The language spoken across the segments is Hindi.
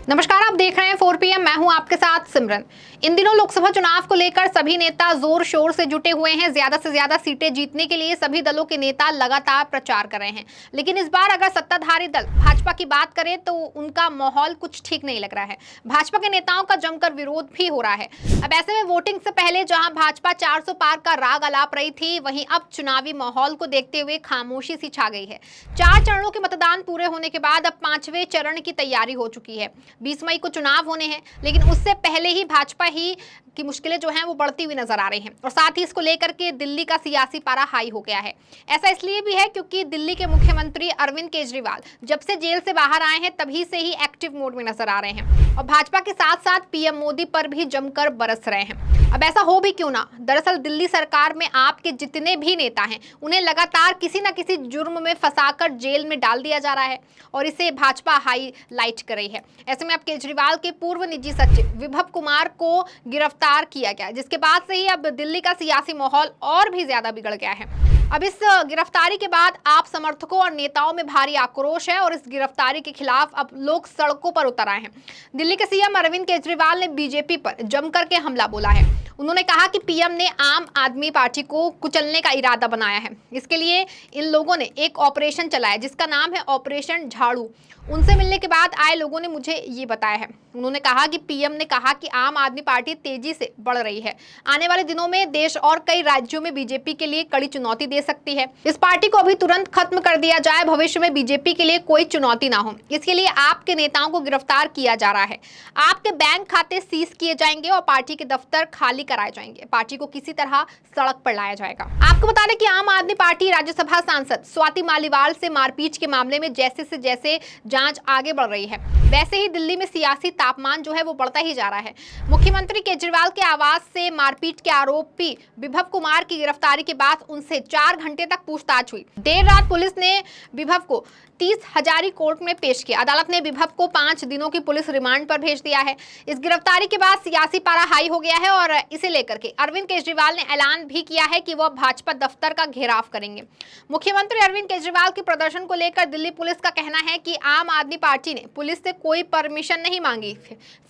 नमस्कार, आप देख रहे हैं 4 PM। मैं हूं आपके साथ सिमरन। इन दिनों लोकसभा चुनाव को लेकर सभी नेता जोर शोर से जुटे हुए हैं। ज्यादा से ज्यादा सीटें जीतने के लिए सभी दलों के नेता लगातार प्रचार कर रहे हैं। लेकिन इस बार अगर सत्ताधारी दल भाजपा की बात करें तो उनका माहौल कुछ ठीक नहीं लग रहा है। भाजपा के नेताओं का जमकर विरोध भी हो रहा है। अब ऐसे में वोटिंग से पहले जहां भाजपा 400 पार का राग अलाप रही थी, वहीं अब चुनावी माहौल को देखते हुए खामोशी सी छा गई है। 4 चरणों के मतदान पूरे होने के बाद अब 5वें चरण की तैयारी हो चुकी है। 20 मई को चुनाव होने हैं, लेकिन उससे पहले ही भाजपा ही की मुश्किलें जो हैं वो बढ़ती हुई नजर आ रही हैं और साथ ही इसको लेकर के दिल्ली का सियासी पारा हाई हो गया है। ऐसा इसलिए भी है क्योंकि दिल्ली के मुख्यमंत्री अरविंद केजरीवाल जब से जेल से बाहर आए हैं तभी से ही एक्टिव मोड में नजर आ रहे हैं और भाजपा के साथ साथ पीएम मोदी पर भी जमकर बरस रहे हैं। अब ऐसा हो भी क्यों ना, दरअसल दिल्ली सरकार में आपके जितने भी नेता हैं उन्हें लगातार किसी न किसी जुर्म में फंसाकर जेल में डाल दिया जा रहा है और इसे भाजपा हाईलाइट कर रही है। ऐसे में अब केजरीवाल के पूर्व निजी सचिव विभव कुमार को गिरफ्तार किया गया, जिसके बाद से ही अब दिल्ली का सियासी माहौल और भी ज्यादा बिगड़ गया है। अब इस गिरफ्तारी के बाद आप समर्थकों और नेताओं में भारी आक्रोश है और इस गिरफ्तारी के खिलाफ अब लोग सड़कों पर उतर आए हैं। दिल्ली के सीएम अरविंद केजरीवाल ने बीजेपी पर जमकर के हमला बोला है। उन्होंने कहा कि पीएम ने आम आदमी पार्टी को कुचलने का इरादा बनाया है। इसके लिए इन लोगों ने एक ऑपरेशन चलाया जिसका नाम है ऑपरेशन झाड़ू। उनसे मिलने के बाद आए लोगों ने मुझे ये बताया है। उन्होंने कहा कि पीएम ने कहा कि आम आदमी पार्टी तेजी से बढ़ रही है। आने वाले दिनों में देश और कई राज्यों में बीजेपी के लिए कड़ी चुनौती दे सकती है। इस पार्टी को अभी तुरंत खत्म कर दिया जाए, भविष्य में बीजेपी के लिए कोई चुनौती ना हो। इसके लिए आपके नेताओं को गिरफ्तार किया जा रहा है। आपके बैंक खाते सीज किए जाएंगे और पार्टी के दफ्तर खाली कराए जाएंगे। पार्टी को किसी तरह सड़क पर लाया जाएगा। आपको बता दें कि आम आदमी पार्टी राज्यसभा सांसद स्वाति मालीवाल से मारपीट के मामले में जैसे जांच आगे बढ़ रही है, वैसे ही दिल्ली में सियासी तापमान जो है वो बढ़ता ही जा रहा है। मुख्यमंत्री केजरीवाल के आवास से मारपीट के आरोपी विभव कुमार की गिरफ्तारी के बाद उनसे 4 घंटे तक पूछताछ हुई। देर रात पुलिस ने विभव को 30 हजारी कोर्ट में पेश किया। अदालत ने विभव को 5 दिनों की पुलिस रिमांड पर भेज दिया है। इस गिरफ्तारी के बाद सियासी पारा हाई हो गया है और इसे लेकर के अरविंद केजरीवाल ने ऐलान भी किया है कि वह भाजपा दफ्तर का घेराव करेंगे। मुख्यमंत्री अरविंद केजरीवाल के प्रदर्शन को लेकर दिल्ली पुलिस का कहना है कि आम आदमी पार्टी ने पुलिस से कोई परमिशन नहीं मांगी।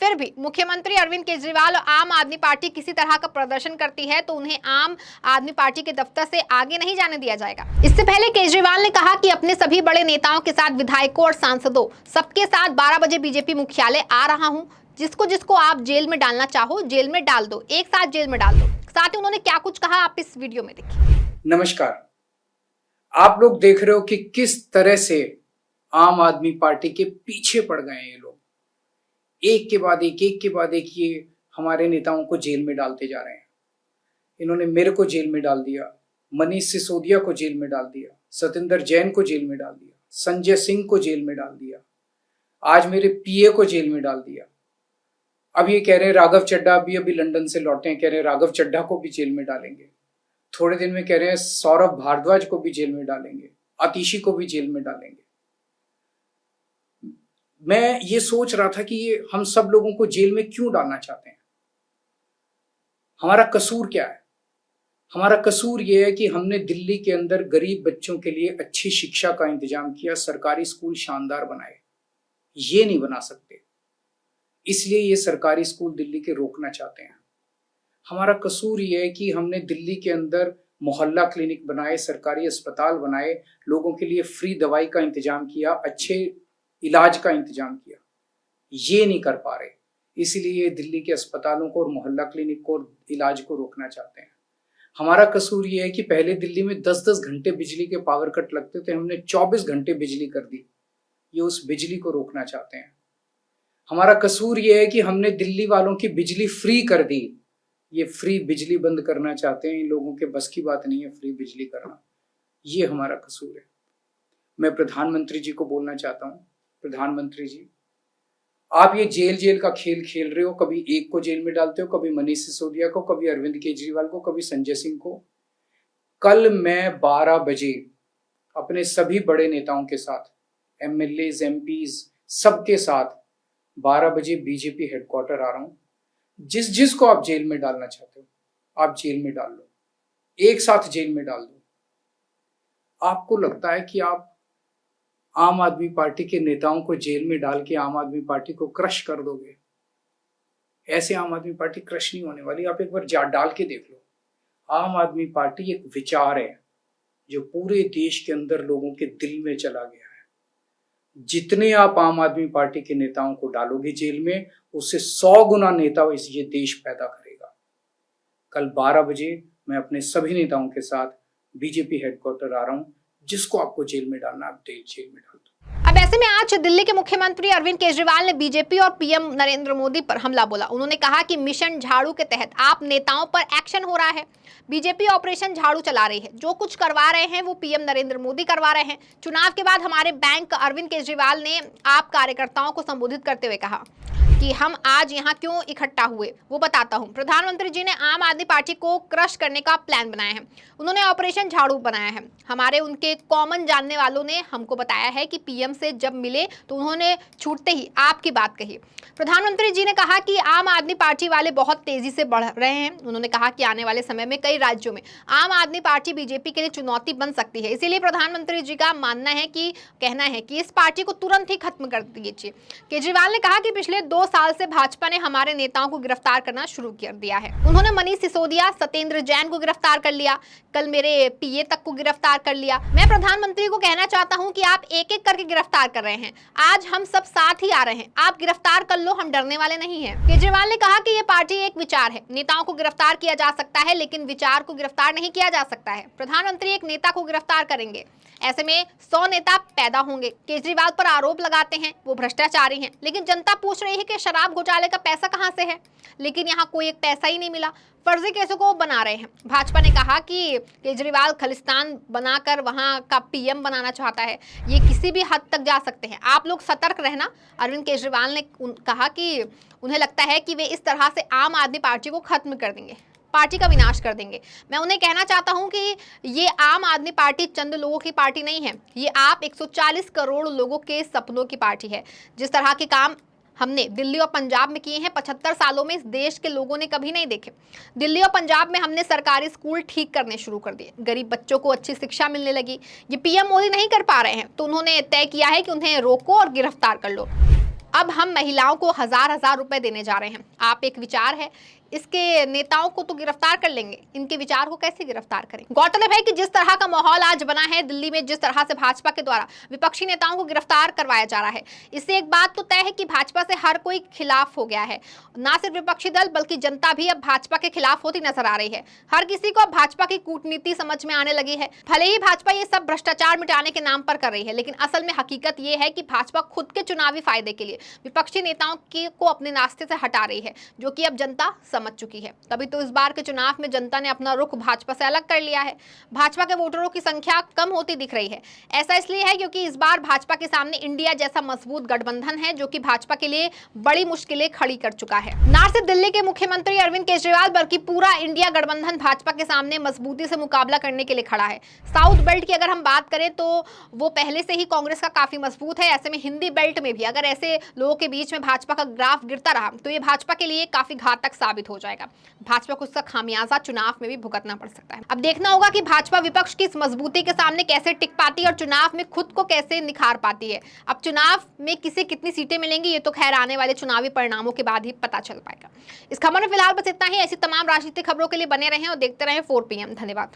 फिर भी मुख्यमंत्री अरविंद केजरीवाल और आम आदमी पार्टी किसी तरह का प्रदर्शन करती है तो उन्हें आम आदमी पार्टी के दफ्तर से आगे नहीं जाने दिया जाएगा। इससे पहले केजरीवाल ने कहा कि अपने सभी बड़े नेताओं के साथ विधायकों और सांसदों सबके साथ 12 बजे बीजेपी मुख्यालय आ रहा हूं। जिसको जिसको आप जेल में डालना चाहो जेल में डाल दो, एक साथ जेल में डाल दो। साथ ही उन्होंने क्या कुछ कहा आप इस वीडियो में देखिए। नमस्कार, आप लोग देख रहे हो कि किस तरह से आम आदमी पार्टी के पीछे पड़ गए हैं ये लोग। एक के बाद एक ये हमारे नेताओं को जेल में डालते जा रहे हैं। इन्होंने मेरे को जेल में डाल दिया, मनीष सिसोदिया को जेल में डाल दिया, सत्येंद्र जैन को जेल में डाल दिया, संजय सिंह को जेल में डाल दिया, आज मेरे पीए को जेल में डाल दिया। अब ये कह रहे हैं राघव चड्ढा अभी लंदन से लौटे हैं, कह रहे हैं राघव चड्ढा को भी जेल में डालेंगे। थोड़े दिन में कह रहे हैं सौरभ भारद्वाज को भी जेल में डालेंगे, आतिशी को भी जेल में डालेंगे। मैं ये सोच रहा था कि ये हम सब लोगों को जेल में क्यों डालना चाहते हैं, हमारा कसूर क्या है। हमारा कसूर ये है कि हमने दिल्ली के अंदर गरीब बच्चों के लिए अच्छी शिक्षा का इंतजाम किया, सरकारी स्कूल शानदार बनाए। ये नहीं बना सकते, इसलिए ये सरकारी स्कूल दिल्ली के रोकना चाहते हैं। हमारा कसूर ये है कि हमने दिल्ली के अंदर मोहल्ला क्लिनिक बनाए, सरकारी अस्पताल बनाए, लोगों के लिए फ्री दवाई का इंतजाम किया, अच्छे इलाज का इंतजाम किया। ये नहीं कर पा रहे, इसीलिए दिल्ली के अस्पतालों को और मोहल्ला क्लिनिक को और इलाज को रोकना चाहते हैं। हमारा कसूर ये है कि पहले दिल्ली में 10-10 घंटे बिजली के पावर कट लगते थे, हमने 24 घंटे बिजली कर दी। ये उस बिजली को रोकना चाहते हैं। हमारा कसूर ये है कि हमने दिल्ली वालों की बिजली फ्री कर दी, ये फ्री बिजली बंद करना चाहते हैं। इन लोगों के बस की बात नहीं है फ्री बिजली करना, ये हमारा कसूर है। मैं प्रधानमंत्री जी को बोलना चाहता हूँ, प्रधानमंत्री जी आप ये जेल का खेल खेल रहे हो। कभी एक को जेल में डालते हो, कभी मनीष सिसोदिया को, कभी अरविंद केजरीवाल को, कभी संजय सिंह को। कल मैं 12 बजे अपने सभी बड़े नेताओं के साथ, एमएलएज, एमपीज सबके साथ 12 बजे बीजेपी हेडक्वार्टर आ रहा हूं। जिस जिस को आप जेल में डालना चाहते हो आप जेल में डाल लो, एक साथ जेल में डाल दो। आपको लगता है कि आप आम आदमी पार्टी के नेताओं को जेल में डाल के आम आदमी पार्टी को क्रश कर दोगे। ऐसे आम आदमी पार्टी क्रश नहीं होने वाली। आप एक बार डाल के देख लो। आम आदमी पार्टी एक विचार है जो पूरे देश के अंदर लोगों के दिल में चला गया है। जितने आप आम आदमी पार्टी के नेताओं को डालोगे जेल में, उससे 100 गुना नेता ये देश पैदा करेगा। कल 12 बजे मैं अपने सभी नेताओं के साथ बीजेपी हेडक्वार्टर आ रहा हूं। जिसको आपको जेल में डालना, आप जेल में डाल दो। अब ऐसे में आज दिल्ली के मुख्यमंत्री अरविंद केजरीवाल ने बीजेपी और पीएम नरेंद्र मोदी पर हमला बोला। उन्होंने कहा कि मिशन झाड़ू के तहत आप नेताओं पर एक्शन हो रहा है। बीजेपी ऑपरेशन झाड़ू चला रही है। जो कुछ करवा रहे हैं वो पीएम नरेंद्र मोदी करवा रहे हैं। चुनाव के बाद हमारे बैंक अरविंद केजरीवाल ने आप कार्यकर्ताओं को संबोधित करते हुए कहा कि हम आज यहाँ क्यों इकट्ठा हुए वो बताता हूँ। प्रधानमंत्री जी ने आम आदमी पार्टी को क्रश करने का प्लान बनाया है। उन्होंने ऑपरेशन झाड़ू बनाया है। हमारे उनके कॉमन जानने वालों ने हमको बताया है कि पीएम से जब मिले तो उन्होंने छूटते ही आपकी बात कही। प्रधानमंत्री जी ने कहा कि आम आदमी पार्टी वाले बहुत तेजी से बढ़ रहे हैं। उन्होंने कहा कि आने वाले समय में कई राज्यों में आम आदमी पार्टी बीजेपी के लिए चुनौती बन सकती है। इसीलिए प्रधानमंत्री जी का कहना है कि इस पार्टी को तुरंत ही खत्म कर दीजिए। केजरीवाल ने कहा कि पिछले 2 साल से भाजपा ने हमारे नेताओं को गिरफ्तार करना शुरू कर दिया है। उन्होंने मनीष सिसोदिया, सत्येंद्र जैन को गिरफ्तार कर लिया। कल मेरे पीए तक को गिरफ्तार कर लिया। मैं प्रधानमंत्री को कहना चाहता हूं कि आप एक एक करके गिरफ्तार कर रहे हैं। आज हम सब साथ ही आ रहे हैं। आप गिरफ्तार कर लो, हम डरने वाले नहीं हैं। केजरीवाल ने कहा कि ये पार्टी एक विचार है। नेताओं को गिरफ्तार किया जा सकता है लेकिन विचार को गिरफ्तार नहीं किया जा सकता है। प्रधानमंत्री एक नेता को गिरफ्तार करेंगे, ऐसे में 100 नेता पैदा होंगे। केजरीवाल पर आरोप लगाते हैं वो भ्रष्टाचारी हैं, लेकिन जनता पूछ रही है कि शराब घोटाले का पैसा कहां से है। लेकिन यहाँ कोई एक पैसा ही नहीं मिला। फर्जी केसों को बना रहे हैं। भाजपा ने कहा कि केजरीवाल खालिस्तान बनाकर वहां का पीएम बनाना चाहता है। ये किसी भी हद तक जा सकते हैं। आप लोग सतर्क रहना। अरविंद केजरीवाल ने कहा कि उन्हें लगता है कि वे इस तरह से आम आदमी पार्टी को खत्म कर देंगे, पार्टी का विनाश कर देंगे। मैं उन्हें कहना चाहता हूं कि ये आम आदमी पार्टी चंद लोगों की पार्टी नहीं है। ये आप 140 करोड़ लोगों के सपनों की पार्टी है। जिस तरह के काम हमने दिल्ली और पंजाब में किए हैं 75 सालों में इस देश के लोगों ने कभी नहीं देखे। दिल्ली और पंजाब में हमने सरकारी स्कूल ठीक करने शुरू कर दिए। गरीब बच्चों को अच्छी शिक्षा मिलने लगी। ये पीएम मोदी नहीं कर पा रहे हैं तो उन्होंने तय किया है कि उन्हें रोको और गिरफ्तार कर लो। अब हम महिलाओं को 1000-1000 रुपए देने जा रहे हैं। आप एक विचार है, इसके नेताओं को तो गिरफ्तार कर लेंगे, इनके विचार को कैसे गिरफ्तार करें। गौरतलब है कि जिस तरह का माहौल आज बना है दिल्ली में, जिस तरह से भाजपा के द्वारा विपक्षी नेताओं को गिरफ्तार करवाया जा रहा है, इससे एक बात तो तय है कि भाजपा से हर कोई खिलाफ हो गया है। ना सिर्फ विपक्षी दल बल्कि जनता भी अब भाजपा के खिलाफ होती नजर आ रही है। हर किसी को अब भाजपा की कूटनीति समझ में आने लगी है। भले ही भाजपा ये सब भ्रष्टाचार मिटाने के नाम पर कर रही है, लेकिन असल में हकीकत ये है कि भाजपा खुद के चुनावी फायदे के लिए विपक्षी नेताओं को अपने रास्ते से हटा रही है, जो कि अब जनता समझ चुकी है। तभी तो इस बार के चुनाव में जनता ने अपना रुख भाजपा से अलग कर लिया है। भाजपा के वोटरों की संख्या कम होती दिख रही है। ऐसा इसलिए है क्योंकि इस बार भाजपा के सामने इंडिया जैसा मजबूत गठबंधन है, जो कि भाजपा के लिए बड़ी मुश्किलें खड़ी कर चुका है। ना सिर्फ दिल्ली के मुख्यमंत्री अरविंद केजरीवाल बल्कि पूरा इंडिया गठबंधन भाजपा के सामने मजबूती से मुकाबला करने के लिए खड़ा है। साउथ बेल्ट की अगर हम बात करें तो वो पहले से ही कांग्रेस का काफी मजबूत है। ऐसे में हिंदी बेल्ट में भी अगर ऐसे लोगों के बीच में भाजपा का ग्राफ गिरता रहा तो ये भाजपा के लिए काफी घातक साबित हो जाएगा। भाजपा को उसका खामियाजा चुनाव में भी भुगतना पड़ सकता है। अब देखना होगा कि भाजपा विपक्ष की इस मजबूती के सामने कैसे टिक पाती है और चुनाव में खुद को कैसे निखार पाती है। अब चुनाव में किसे कितनी सीटें मिलेंगी ये तो खैर आने वाले चुनावी परिणामों के बाद ही पता चल पाएगा। इस खबर में फिलहाल बस इतना ही। ऐसी तमाम राजनीतिक खबरों के लिए बने रहें और देखते रहें 4PM। धन्यवाद।